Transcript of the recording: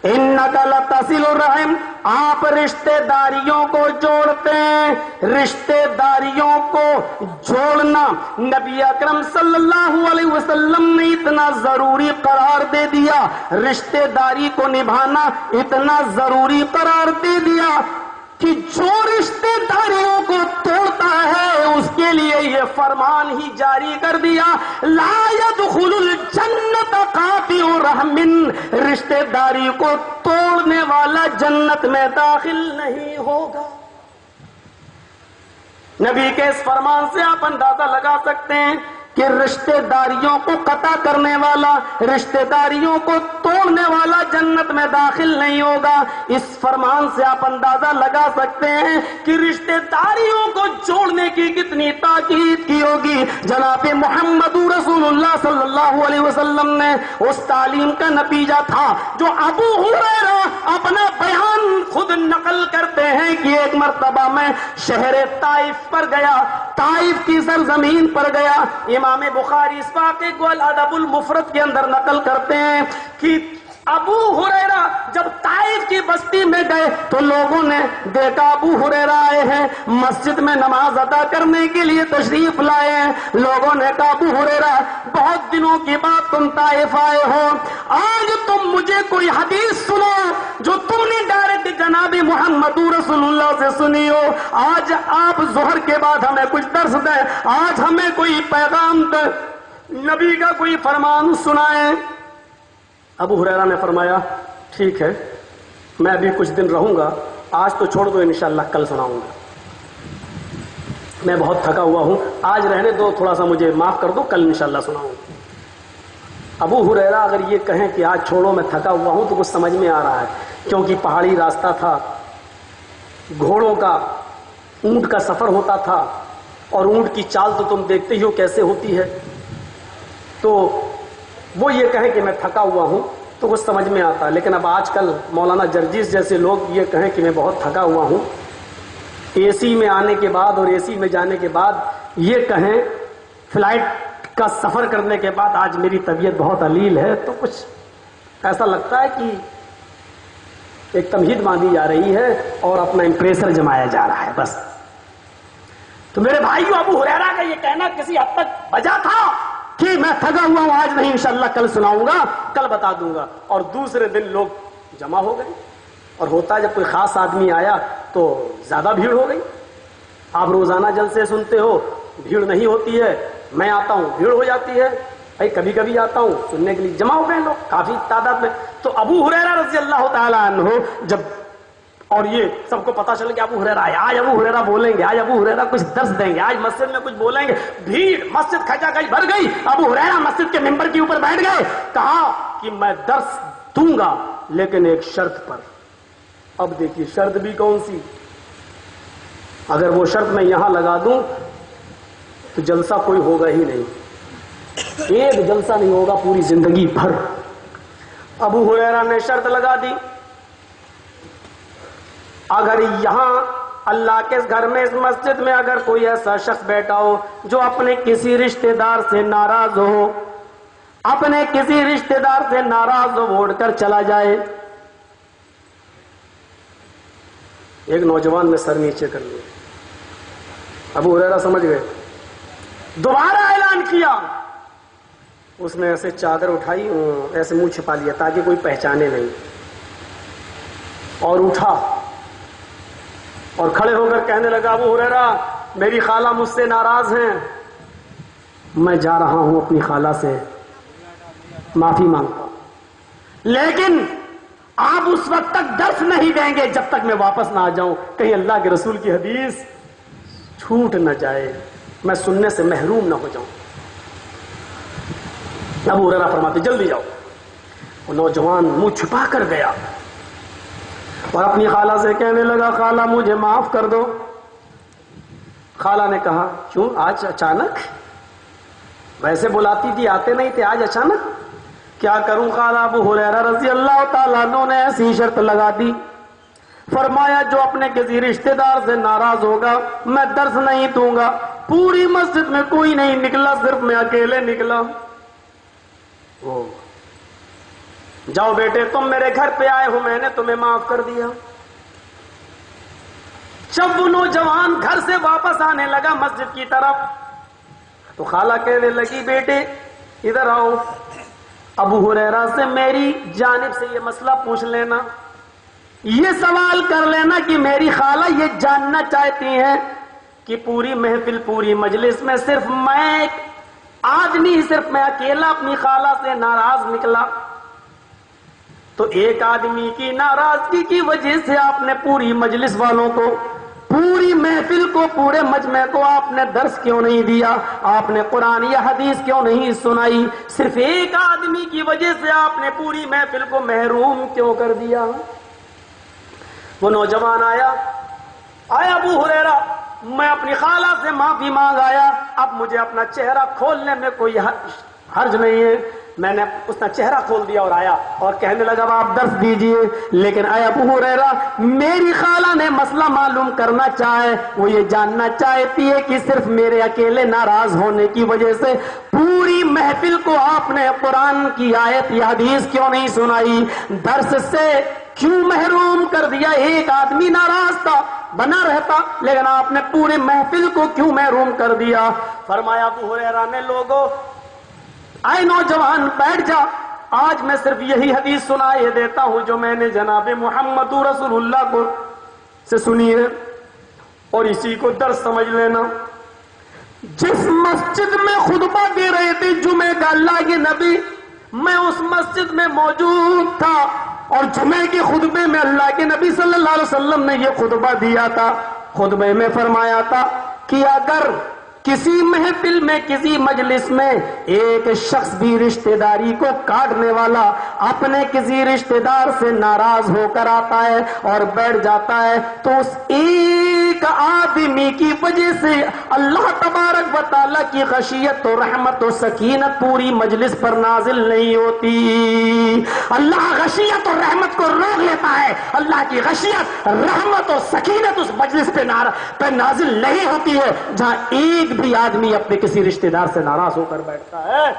انک لتصل الرحم، آپ رشتے داریوں کو جوڑتے ہیں. رشتے داریوں کو جوڑنا نبی اکرم صلی اللہ علیہ وسلم نے اتنا ضروری قرار دے دیا، رشتے داری کو نبھانا اتنا ضروری قرار دے دیا کہ جو رشتے داریوں کو توڑتا ہے اس کے لیے یہ فرمان ہی جاری کر دیا، لا يدخل الجنت قاطع رحم، رشتے داری کو توڑنے والا جنت میں داخل نہیں ہوگا. نبی کے اس فرمان سے آپ اندازہ لگا سکتے ہیں کہ رشتے داریوں کو قطع کرنے والا، رشتے داریوں کو توڑنے والا جنت میں داخل نہیں ہوگا. اس فرمان سے آپ اندازہ لگا سکتے ہیں کہ رشتے داریوں کو جوڑنے کی کتنی تاکید کی ہوگی. جناب محمد رسول اللہ صلی اللہ علیہ وسلم نے اس تعلیم کا نتیجہ تھا جو ابو ہریرہ اپنا بیان خود نقل کرتے ہیں کہ ایک مرتبہ میں شہر طائف پر گیا، طائف کی سرزمین پر گیا. امام بخاری اس واقعے کو الادب المفرد کے اندر نقل کرتے ہیں کہ ابو ہریرہ جب طائف کی بستی میں گئے تو لوگوں نے دیکھا ابو ہریرہ آئے ہیں، مسجد میں نماز ادا کرنے کے لیے تشریف لائے ہیں. لوگوں نے کہا ابو ہریرہ بہت دنوں کے بعد تم طائف آئے ہو، آج تم مجھے کوئی حدیث سنو جو تم نے ڈائریکٹ جناب محمد رسول اللہ سے سنی ہو. آج آپ ظہر کے بعد ہمیں کچھ درس دیں، آج ہمیں کوئی پیغام دیں، نبی کا کوئی فرمان سنائیں. ابو ہریرہ نے فرمایا ٹھیک ہے میں ابھی کچھ دن رہوں گا، آج تو چھوڑ دو، انشاءاللہ کل سناؤں گا، میں بہت تھکا ہوا ہوں، آج رہنے دو، تھوڑا سا مجھے معاف کر دو، کل انشاءاللہ سناؤں گا. ابو ہریرہ اگر یہ کہیں کہ آج چھوڑو میں تھکا ہوا ہوں تو کچھ سمجھ میں آ رہا ہے، کیونکہ پہاڑی راستہ تھا، گھوڑوں کا، اونٹ کا سفر ہوتا تھا، اور اونٹ کی چال تو تم دیکھتے ہی ہو کیسے ہوتی ہے. تو وہ یہ کہیں کہ میں تھکا ہوا ہوں تو کچھ سمجھ میں آتا ہے. لیکن اب آج کل مولانا جرجیس جیسے لوگ یہ کہیں کہ میں بہت تھکا ہوا ہوں، اے سی میں آنے کے بعد اور اے سی میں جانے کے بعد یہ کہیں فلائٹ کا سفر کرنے کے بعد آج میری طبیعت بہت علیل ہے، تو کچھ ایسا لگتا ہے کہ ایک تمہید باندھی جا رہی ہے اور اپنا امپریسر جمایا جا رہا ہے بس. تو میرے بھائیو ابو ہریرہ کا یہ کہنا کسی حد تک بجا تھا کہ میں تھکا ہوا ہوں، آج نہیں انشاءاللہ کل سناؤں گا، کل بتا دوں گا. اور دوسرے دن لوگ جمع ہو گئے، اور ہوتا ہے جب کوئی خاص آدمی آیا تو زیادہ بھیڑ ہو گئی. آپ روزانہ جلسے سنتے ہو، بھیڑ نہیں ہوتی ہے، میں آتا ہوں بھیڑ ہو جاتی ہے، بھائی کبھی کبھی آتا ہوں سننے کے لیے، جمع ہو گئے لوگ کافی تعداد میں. تو ابو ہریرہ رضی اللہ تعالیٰ عنہ جب، اور یہ سب کو پتا چل کہ ابو ہریرہ آئے، آج ابو ہریرہ بولیں گے، آج ابو ہریرہ کچھ درس دیں گے، آج مسجد میں کچھ بولیں گے، بھیڑ مسجد کھچا کھچ بھر گئی. ابو ہریرہ مسجد کے ممبر کے اوپر بیٹھ گئے، کہا کہ میں درس دوں گا لیکن ایک شرط پر. اب دیکھیے شرط بھی کون سی، اگر وہ شرط میں یہاں لگا دوں تو جلسہ کوئی ہوگا ہی نہیں، ایک جلسہ نہیں ہوگا پوری زندگی بھر. ابو ہریرہ نے شرط لگا دی، اگر یہاں اللہ کے گھر میں اس مسجد میں اگر کوئی ایسا شخص بیٹھا ہو جو اپنے کسی رشتہ دار سے ناراض ہو، اپنے کسی رشتہ دار سے ناراض ہو، وہ اڑ کر چلا جائے. ایک نوجوان نے سر نیچے کر لیا. ابو ہریرہ سمجھ گئے، دوبارہ اعلان کیا. اس نے ایسے چادر اٹھائی، ایسے منہ چھپا لیا تاکہ کوئی پہچانے نہیں، اور اٹھا اور کھڑے ہو کر کہنے لگا ابو ہریرہ میری خالہ مجھ سے ناراض ہیں، میں جا رہا ہوں اپنی خالہ سے معافی مانگتا ہوں، لیکن آپ اس وقت تک درس نہیں دیں گے جب تک میں واپس نہ آ جاؤں، کہیں اللہ کے رسول کی حدیث چھوٹ نہ جائے، میں سننے سے محروم نہ ہو جاؤں. ابو ہریرہ فرماتے جلدی جاؤ. وہ نوجوان منہ چھپا کر گیا اور اپنی خالہ سے کہنے لگا خالہ مجھے معاف کر دو. خالہ نے کہا کیوں آج اچانک، ویسے بلاتی تھی آتے نہیں تھے، آج اچانک؟ کیا کروں خالہ. ابو ہریرہ رضی اللہ تعالیٰ عنہ نے ایسی شرط لگا دی، فرمایا جو اپنے کسی رشتہ دار سے ناراض ہوگا میں درس نہیں دوں گا. پوری مسجد میں کوئی نہیں نکلا، صرف میں اکیلے نکلا. جاؤ بیٹے تم میرے گھر پہ آئے ہو، میں نے تمہیں معاف کر دیا۔ جب وہ نوجوان گھر سے واپس آنے لگا مسجد کی طرف تو خالہ کہنے لگی بیٹے ادھر آؤ، ابو ہریرہ سے میری جانب سے یہ مسئلہ پوچھ لینا، یہ سوال کر لینا کہ میری خالہ یہ جاننا چاہتی ہیں کہ پوری محفل پوری مجلس میں صرف میں ایک آدمی، صرف میں اکیلا اپنی خالہ سے ناراض نکلا، تو ایک آدمی کی ناراضگی کی وجہ سے آپ نے پوری مجلس والوں کو، پوری محفل کو، پورے مجمع کو آپ نے درس کیوں نہیں دیا؟ آپ نے قرآن یا حدیث کیوں نہیں سنائی؟ صرف ایک آدمی کی وجہ سے آپ نے پوری محفل کو محروم کیوں کر دیا؟ وہ نوجوان آیا ابو ہریرہ میں اپنی خالہ سے معافی مانگ آیا، اب مجھے اپنا چہرہ کھولنے میں کوئی حرج نہیں ہے۔ میں نے اس نے چہرہ کھول دیا اور آیا اور کہنے لگا آپ درس دیجئے، لیکن اے ابو ہریرہ میری خالہ نے مسئلہ معلوم کرنا چاہے، وہ یہ جاننا چاہتی ہے کہ صرف میرے اکیلے ناراض ہونے کی وجہ سے پوری محفل کو آپ نے قرآن کی آیت یا حدیث کیوں نہیں سنائی، درس سے کیوں محروم کر دیا؟ ایک آدمی ناراض تھا بنا رہتا، لیکن آپ نے پورے محفل کو کیوں محروم کر دیا؟ فرمایا ابو ہریرہ نے لوگوں آئے نوجوان بیٹھ جا، آج میں صرف یہی حدیث سنائے دیتا ہوں جو میں نے جناب محمد رسول اللہ کو سے سنی ہے، اور اسی کو درس سمجھ لینا۔ جس مسجد میں خطبہ دے رہے تھے جمعے کا اللہ کے نبی، میں اس مسجد میں موجود تھا، اور جمعے کے خطبے میں اللہ کے نبی صلی اللہ علیہ وسلم نے یہ خطبہ دیا تھا۔ خطبے میں فرمایا تھا کہ اگر کسی محفل میں، کسی مجلس میں ایک شخص بھی رشتہ داری کو کاٹنے والا اپنے کسی رشتہ دار سے ناراض ہو کر آتا ہے اور بیٹھ جاتا ہے، تو اس ایک آدمی کی وجہ سے اللہ تبارک و تعالیٰ کی خشیت و رحمت و سکینت پوری مجلس پر نازل نہیں ہوتی۔ اللہ خشیت اور رحمت کو روک لیتا ہے، اللہ کی خشیت، رحمت اور سکینت اس مجلس پہ نازل نہیں ہوتی ہے جہاں ایک بھی آدمی اپنے کسی رشتہ دار سے ناراض ہو کر بیٹھتا ہے۔